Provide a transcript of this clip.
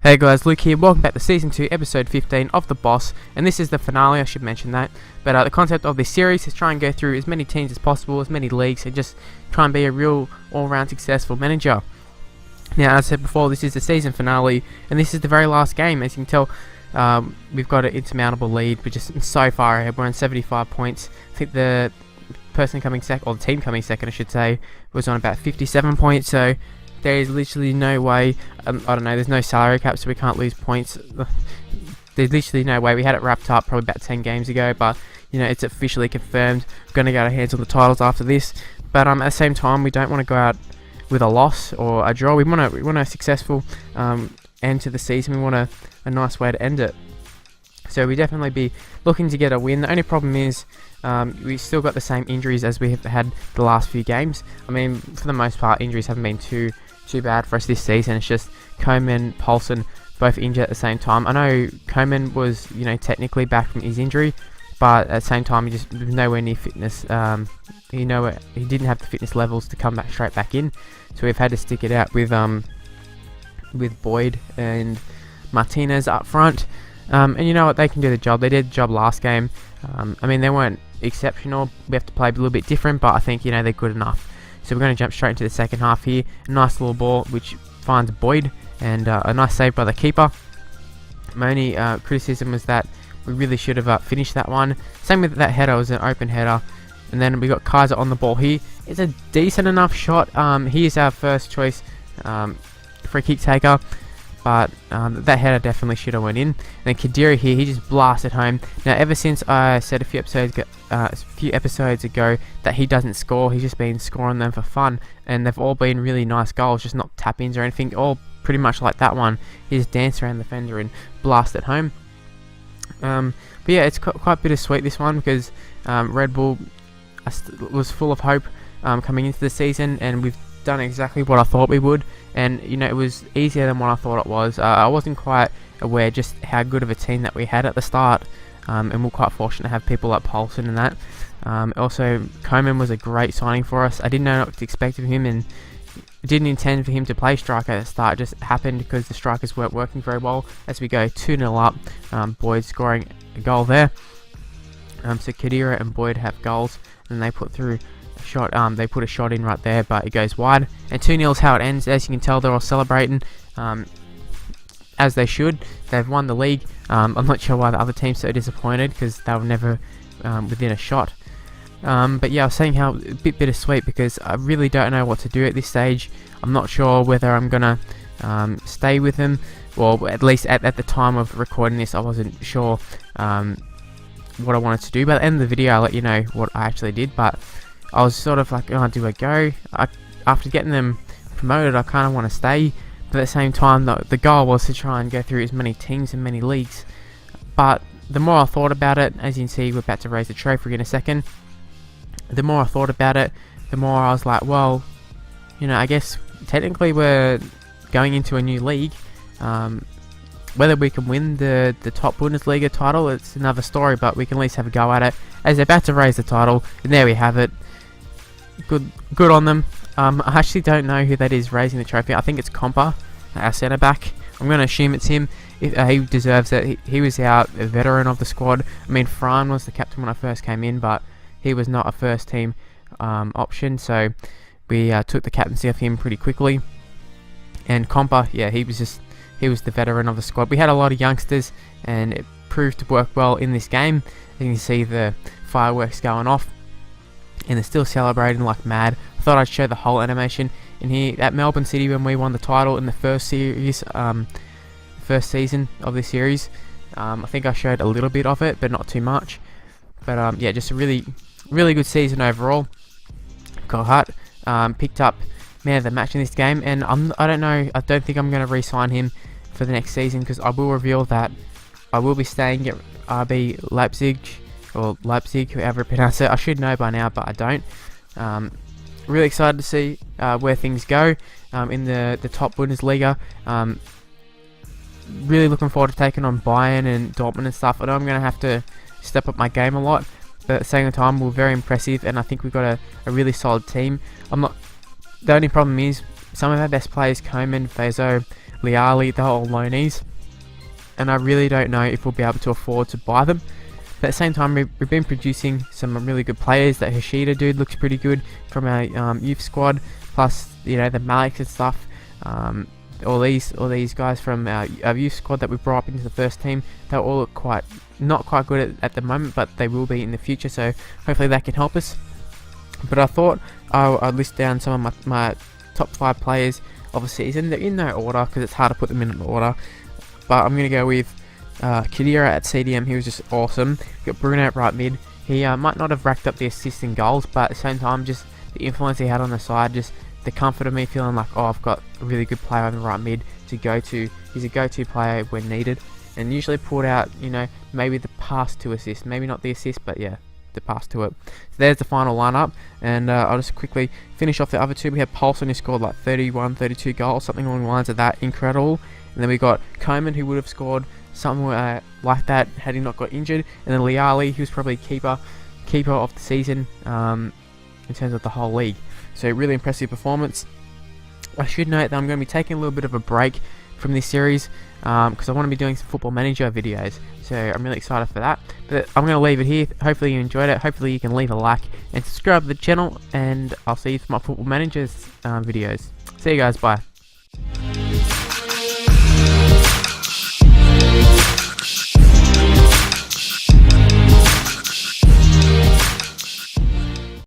Hey guys, Luke here, welcome back to Season 2, Episode 15 of The Boss, and this is the finale, I should mention that. But the concept of this series is try and go through as many teams as possible, as many leagues, and just try and be a real all-round successful manager. Now, as I said before, this is the season finale, and this is the very last game. As you can tell, we've got an insurmountable lead, we're just so far ahead, we're on 75 points. I think the person coming second, or the team coming second I should say, was on about 57 points, so there is literally no way, I don't know, there's no salary cap so we can't lose points. There's literally no way. We had it wrapped up probably about 10 games ago, but you know, it's officially confirmed. We're going to get our hands on the titles after this, but at the same time we don't want to go out with a loss or a draw. We want a successful end to the season. We want a nice way to end it. So we definitely be looking to get a win. The only problem is we still got the same injuries as we have had the last few games. I mean, for the most part, injuries haven't been too bad for us this season. It's just Koeman, Paulsen both injured at the same time. I know Koeman was, you know, technically back from his injury, but at the same time he just was nowhere near fitness. He didn't have the fitness levels to come back straight back in, so we've had to stick it out with Boyd and Martinez up front. And you know what, they can do the job. They did the job last game. I mean, they weren't exceptional. We have to play a little bit different, but I think, you know, they're good enough. So we're going to jump straight into the second half here. A nice little ball which finds Boyd, and a nice save by the keeper. My only criticism was that we really should have finished that one. Same with that header, it was an open header. And then we got Kaiser on the ball here. It's a decent enough shot. He is our first choice free kick taker, but that header definitely should have went in. And then Kadira here, he just blasted home. Now, ever since I said a few episodes ago that he doesn't score, he's just been scoring them for fun, and they've all been really nice goals, just not tap-ins or anything, all pretty much like that one. He just danced around the fender and blasted home. But yeah, it's quite bittersweet, this one, because Red Bull was full of hope coming into the season, and we've done exactly what I thought we would, and you know, it was easier than what I thought it was. I wasn't quite aware just how good of a team that we had at the start, and we're quite fortunate to have people like Paulsen and that. Also, Koeman was a great signing for us. I didn't know what to expect of him, and didn't intend for him to play striker at the start. It just happened because the strikers weren't working very well. As we go 2-0 up, Boyd scoring a goal there. So Kadira and Boyd have goals, and they put through shot. They put a shot in right there, but it goes wide. And 2-0 is how it ends. As you can tell, they're all celebrating, as they should. They've won the league. I'm not sure why the other team's so disappointed, because they were never within a shot. But yeah, I was saying how a bit bittersweet, because I really don't know what to do at this stage. I'm not sure whether I'm gonna stay with them. Well, at least at the time of recording this, I wasn't sure what I wanted to do. But at the end of the video, I'll let you know what I actually did. But I was sort of like, oh, do I go? After getting them promoted, I kind of want to stay. But at the same time, the goal was to try and go through as many teams and many leagues. But the more I thought about it, as you can see, we're about to raise the trophy in a second. The more I thought about it, the more I was like, well, you know, I guess technically we're going into a new league. Whether we can win the top Bundesliga title, it's another story, but we can at least have a go at it. As they're about to raise the title, and there we have it. Good on them. I actually don't know who that is raising the trophy. I think it's Compa, our centre back. I'm going to assume it's him. He deserves it. He was our veteran of the squad. I mean, Fran was the captain when I first came in, but he was not a first team option, so we took the captaincy off him pretty quickly. And Compa, yeah, he was the veteran of the squad. We had a lot of youngsters, and it proved to work well in this game. You can see the fireworks going off, and they're still celebrating like mad. I thought I'd show the whole animation in here at Melbourne City when we won the title in the first series, first season of this series. I think I showed a little bit of it, but not too much. But yeah, just a really good season overall. Got picked up man of the match in this game, and I don't think I'm going to re-sign him for the next season, because I will reveal that I will be staying at RB Leipzig, or Leipzig, however you pronounce it. I should know by now, but I don't. Really excited to see where things go in the top Bundesliga. Really looking forward to taking on Bayern and Dortmund and stuff. I know I'm going to have to step up my game a lot, but at the same time, we're very impressive, and I think we've got a really solid team. The only problem is some of our best players, Koeman, Fazo, Liali, they're all loanees, and I really don't know if we'll be able to afford to buy them. But at the same time, we've been producing some really good players. That Hashida dude looks pretty good from our youth squad, plus the Maliks and stuff. All these guys from our youth squad that we brought up into the first team, they all look not quite good at the moment, but they will be in the future, so hopefully that can help us. But I thought I'd list down some of my top 5 players of the season. They're in no order because it's hard to put them in an order, but I'm going to go with Khedira at CDM. He was just awesome. Got Bruno at right mid. He might not have racked up the assists and goals, but at the same time, just the influence he had on the side, just the comfort of me feeling like, oh, I've got a really good player on the right mid to go to. He's a go-to player when needed, and usually pulled out, maybe the pass to assist, maybe not the assist, but yeah, the pass to it. So there's the final lineup, and I'll just quickly finish off the other two. We had Paulson, who scored like 31, 32 goals, something along the lines of that, incredible. And then we got Coman, who would have scored something like that had he not got injured, and then Liali, who was probably keeper of the season in terms of the whole league. So really impressive performance. I should note that I'm going to be taking a little bit of a break from this series because I want to be doing some Football Manager videos, so I'm really excited for that. But I'm going to leave it here. Hopefully you enjoyed it. Hopefully you can leave a like and subscribe to the channel, and I'll see you for my Football Managers videos. See you guys, bye.